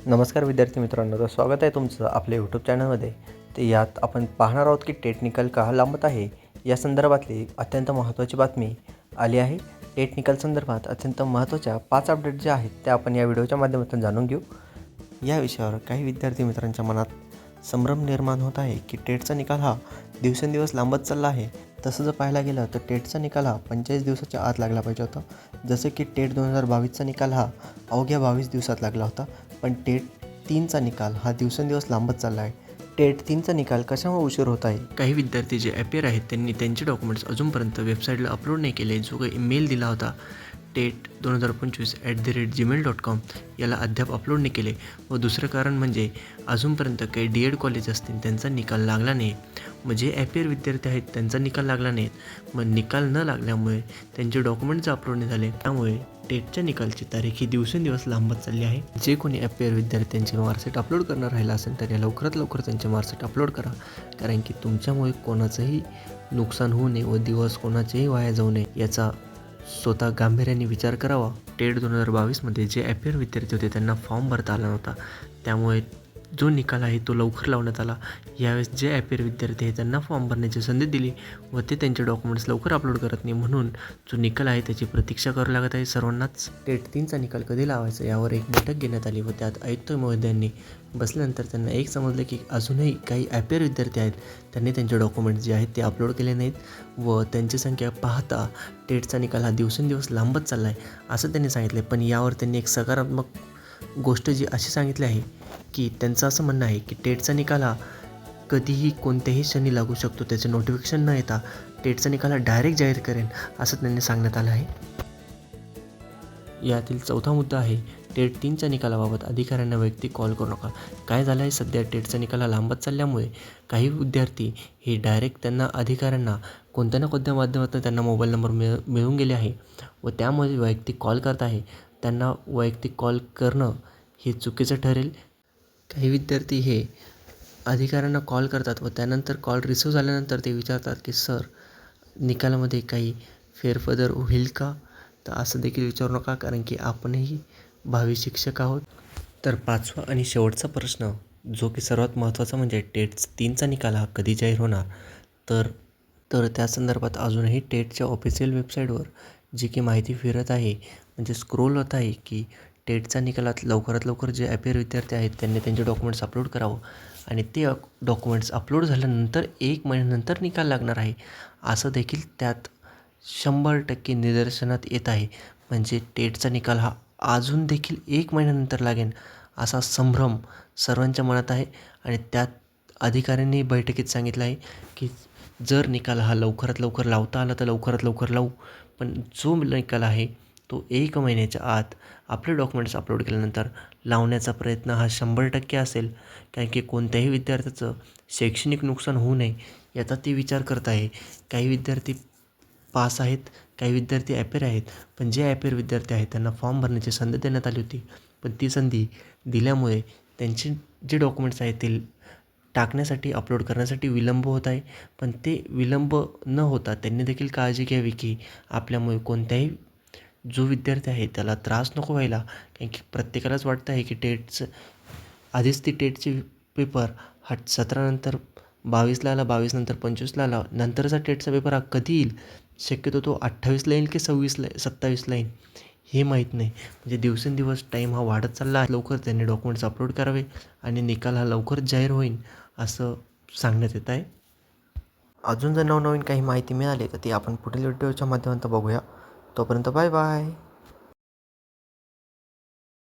नमस्कार विद्यार्थी मित्रांनो, तर स्वागत आहे तुमचं आपल्या यूट्यूब चॅनलमध्ये. तर यात आपण पाहणार आहोत की टेट निकाल का लांबत आहे या संदर्भातली अत्यंत महत्त्वाची बातमी आली आहे. टेट निकाल संदर्भात अत्यंत महत्त्वाच्या 5 अपडेट जे आहेत त्या आपण या व्हिडिओच्या माध्यमातून जाणून घेऊ. या विषयावर काही विद्यार्थी मित्रांच्या मनात संभ्रम निर्माण होत आहे की टेटचा निकाल हा दिवसेंदिवस लांबत चालला आहे. तसं जर पाहायला गेलं तर टेटचा निकाल हा 45 दिवसाच्या आत लागला पाहिजे होता, जसं की टेट 2022चा निकाल हा अवघ्या 22 दिवसात लागला होता. पण टेट 3चा निकाल हा दिवसेंदिवस लांबत चालला आहे. टेट 3चा निकाल कशामुळे उशीर होत आहे? काही विद्यार्थी जे अपेअर आहेत त्यांनी त्यांचे डॉक्युमेंट्स अजूनपर्यंत वेबसाईटला अपलोड नाही केले. जो काही ईमेल दिला होता tet2025@gmail.com याला अद्याप अपलोड नाही केले. व दुसरं कारण म्हणजे अजूनपर्यंत काही DED कॉलेज असतील त्यांचा निकाल लागला नाही. मग जे अपेअर विद्यार्थी आहेत त्यांचा निकाल लागला नाहीत. मग निकाल न लागल्यामुळे त्यांचे डॉक्युमेंट्स अपलोड नाही झाले. त्यामुळे टेटच्या निकालची तारीख ही दिवसेंदिवस लांबत चालली आहे. जे कोणी अपेअर विद्यार्थ्यांचे मार्कशीट अपलोड करणार राहिला असेल तर या लवकरात लवकर त्यांचे मार्कशीट अपलोड करा, कारण की तुमच्यामुळे कोणाचंही नुकसान होऊ नये व दिवस कोणाचेही वाया जाऊ नये याचा स्वतः गांभीर्याने विचार करावा. टेट 2022मध्ये जे अपेअर विद्यार्थी होते त्यांना फॉर्म भरता आला नव्हता, त्यामुळे जो निकाल आहे तो लवकर लावण्यात आला. यावेळेस जे अपेअर विद्यार्थी आहे त्यांना फॉर्म भरण्याची संधी दिली व ते त्यांचे डॉक्युमेंट्स लवकर अपलोड करत नाही, म्हणून जो निकाल आहे त्याची प्रतीक्षा करावी लागत आहे सर्वांनाच. टेट 3चा निकाल कधी लावायचा यावर एक बैठक घेण्यात आली व त्यात आयुक्त महोदयांनी बसल्यानंतर त्यांना एक समजलं की अजूनही काही अपेअर विद्यार्थी आहेत त्यांनी त्यांचे डॉक्युमेंट्स जे आहेत ते अपलोड केले नाहीत व त्यांची संख्या पाहता टेटचा निकाल हा दिवसेंदिवस लांबत चालला आहे असं त्यांनी सांगितले. पण यावर त्यांनी एक सकारात्मक गोष्ट जी अशी सांगितली आहे की त्यांचं असं म्हणणं आहे की टेटचा निकाल हा कधीही कोणत्याही क्षणी लागू शकतो. त्याचे नोटिफिकेशन न येता टेटचा निकाल हा डायरेक्ट जाहीर करेन असं त्यांनी सांगण्यात आलं आहे. यातील चौथा मुद्दा आहे टेट 3च्या निकालाबाबत अधिकाऱ्यांना वैयक्तिक कॉल करू नका. काय झालं आहे, सध्या टेटचा निकाल हा लांबत चालल्यामुळे काही विद्यार्थी हे डायरेक्ट त्यांना अधिकाऱ्यांना कोणत्या ना कोणत्या माध्यमातून त्यांना मोबाईल नंबर मिळून गेले आहे व त्यामुळे वैयक्तिक कॉल करत आहे. त्यांना वैयक्तिक कॉल करणं हे चुकीचं ठरेल. काही विद्यार्थी हे अधिकाऱ्यांना कॉल करतात व त्यानंतर कॉल रिसिव्ह झाल्यानंतर ते विचारतात की सर, निकालामध्ये काही फेरबदल होईल का? तर असं देखील विचारू नका, कारण की आपणही भावी शिक्षक आहोत. तर 5वा आणि शेवटचा प्रश्न, जो की सर्वात महत्त्वाचा म्हणजे टेट 3चा निकाल हा कधी जाहीर होणार? तर त्या संदर्भात अजूनही टेटच्या ऑफिशियल वेबसाईटवर जी की माहिती फिरत आहे, म्हणजे स्क्रोल होत आहे की टेटच्या निकालात लवकरात लवकर जे अपेअर विद्यार्थी आहेत त्यांनी त्यांचे डॉक्युमेंट्स अपलोड करावं आणि ते डॉक्युमेंट्स अपलोड झाल्यानंतर 1 महिन्यानंतर निकाल लागणार आहे असं देखील त्यात 100% निदर्शनात येत आहे. म्हणजे टेटचा निकाल हा अजून देखील 1 महिन्यानंतर लागेल असा संभ्रम सर्वांच्या मनात आहे. आणि त्यात अधिकाऱ्यांनी बैठकीत सांगितलं आहे की जर निकाल हा लवकरात लवकर लावता आला तर लवकरात लवकर लावू, पण जो निकाल आहे तो 1 महिन्याच्या आत आपले डॉक्युमेंट्स अपलोड केल्यानंतर लावण्याचा प्रयत्न हा 100% असेल, कारण की कोणत्याही विद्यार्थ्याचं शैक्षणिक नुकसान होऊ नये याचा ते विचार करत आहे. काही विद्यार्थी पास आहेत, काही विद्यार्थी अपेअर आहेत, पण जे अपेअर विद्यार्थी आहेत त्यांना फॉर्म भरण्याची संधी देण्यात आली होती, पण ती संधी दिल्यामुळे त्यांचे जे डॉक्युमेंट्स आहेत ते टाकण्यासाठी अपलोड करण्यासाठी विलंब होत आहे. पण ते विलंब न होता त्यांनी देखील काळजी घ्यावी की आपल्यामुळे कोणत्याही जो विद्यार्थी आहे त्याला त्रास नको व्हायला, कारण की प्रत्येकालाच वाटतं आहे की टेटचं आधीच ती टेटचे पेपर हा 17 नंतर 22ला आला, 22 नंतर 25ला आला, नंतरचा टेटचा पेपर हा कधी येईल, शक्यतो तो 28ला येईल की 27ला येईल हे माहीत नाही. म्हणजे दिवसेंदिवस टाईम हा वाढत चालला आहे. लवकर त्यांनी डॉक्युमेंट्स अपलोड करावे आणि निकाल हा लवकरच जाहीर होईल असं सांगण्यात येत आहे. अजून जर नवनवीन काही माहिती मिळाली तर ती आपण पुढील व्हिडिओच्या माध्यमातून बघूया. तोपर्यंत बाय बाय.